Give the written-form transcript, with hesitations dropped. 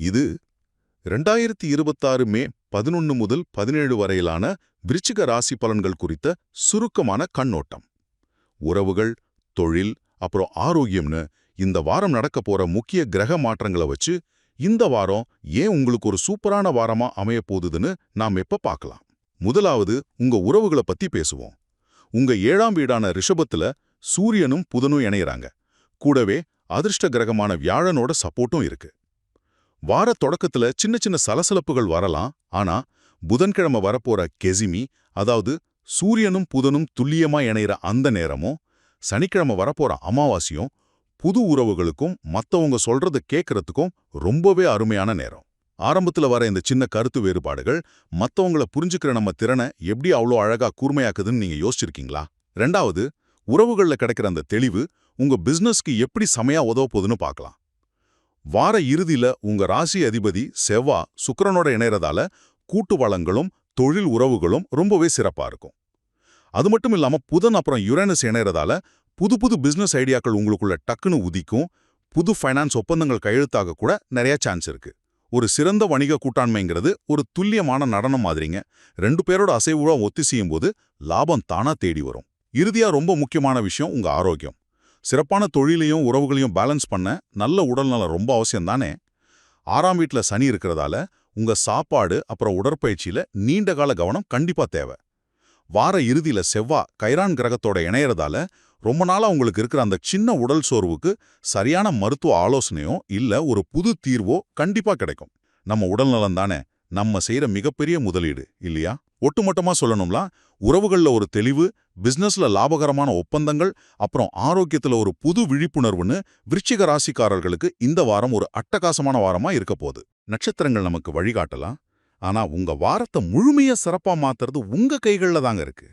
இது 2026 மே 11 முதல் 17 வரையிலான விருச்சிக ராசி பலன்கள் குறித்த சுருக்கமான கண்ணோட்டம். உறவுகள், தொழில், அப்புறம் ஆரோக்கியம்னு இந்த வாரம் நடக்க போற முக்கிய கிரக மாற்றங்களை வச்சு இந்த வாரம் ஏன் உங்களுக்கு ஒரு சூப்பரான வாரமா அமைய போகுதுன்னு நாம் எப்ப பார்க்கலாம். முதலாவது உங்க உறவுகளை பத்தி பேசுவோம். உங்க 7ஆம் வீடான ரிஷபத்துல சூரியனும் புதனும் இணையறாங்க. கூடவே அதிர்ஷ்ட கிரகமான வியாழனோட சப்போர்ட்டும் இருக்கு. வார தொடக்கத்துல சின்ன சின்ன சலசலப்புகள் வரலாம். ஆனா புதன்கிழமை வரப்போற கெசிமி, அதாவது சூரியனும் புதனும் துல்லியமா இணையிற அந்த நேரமும், சனிக்கிழமை வரப்போற அமாவாசையும் புது உறவுகளுக்கும் மத்தவங்க சொல்றத கேட்கறதுக்கும் ரொம்பவே அருமையான நேரம். ஆரம்பத்துல வர இந்த சின்ன கருத்து வேறுபாடுகள் மத்தவங்கள புரிஞ்சுக்கிற நம்ம திறனை எப்படி அவ்வளோ அழகா கூர்மையாக்குதுன்னு நீங்க யோசிச்சிருக்கீங்களா? ரெண்டாவது, உறவுகள்ல கிடைக்கிற அந்த தெளிவு உங்க பிசினஸ்க்கு எப்படி செமையா உதவ போகுதுன்னு பார்க்கலாம். வார இறுதியில உங்க ராசி அதிபதி செவ்வா சுக்கிரனோட இணையறதால கூட்டு வளங்களும் தொழில் உறவுகளும் ரொம்பவே சிறப்பா இருக்கும். அது மட்டும் இல்லாம புதன் அப்புறம் யுரேனஸ் இணையறதால புது புது பிசினஸ் ஐடியாக்கள் உங்களுக்குள்ள டக்குன்னு உதிக்கும். புது ஃபைனான்ஸ் ஒப்பந்தங்கள் கையெழுத்தாக கூட நிறைய சான்ஸ் இருக்கு. ஒரு சிறந்த வணிக கூட்டாண்மைங்கிறது ஒரு துல்லியமான நடனம் மாதிரிங்க. 2 பேரோட அசைவுவா ஒத்திசையும் போது லாபம் தானா தேடி வரும். இறுதியா ரொம்ப முக்கியமான விஷயம் உங்க ஆரோக்கியம். சிறப்பான தொழிலையும் உறவுகளையும் பேலன்ஸ் பண்ண நல்ல உடல்நலம் ரொம்ப அவசியம் தானே. 6ஆம் வீட்டுல சனி இருக்கிறதால உங்க சாப்பாடு அப்புறம் உடற்பயிற்சியில நீண்ட கால கவனம் கண்டிப்பா தேவை. வார இறுதியில செவ்வா கைரான் கிரகத்தோட இணையறதால ரொம்ப நாளா உங்களுக்கு இருக்கிற அந்த சின்ன உடல் சோர்வுக்கு சரியான மருத்துவ ஆலோசனையோ இல்ல ஒரு புது தீர்வோ கண்டிப்பா கிடைக்கும். நம்ம உடல்நலம் தானே நம்ம செய்யற மிகப்பெரிய முதலீடு இல்லையா? ஒட்டுமொத்தமா சொல்லணும்னா உறவுகள்ல ஒரு தெளிவு, பிசினஸ்ல லாபகரமான ஒப்பந்தங்கள், அப்புறம் ஆரோக்கியத்துல ஒரு புது விழிப்புணர்வுன்னு விருச்சிக ராசிக்காரர்களுக்கு இந்த வாரம் ஒரு அட்டகாசமான வாரமா இருக்க போகுது. நட்சத்திரங்கள் நமக்கு வழிகாட்டலாம். ஆனா உங்க வாரத்தை முழுமையா சிறப்பா மாத்துறது உங்க கைகள்ல தாங்க இருக்கு.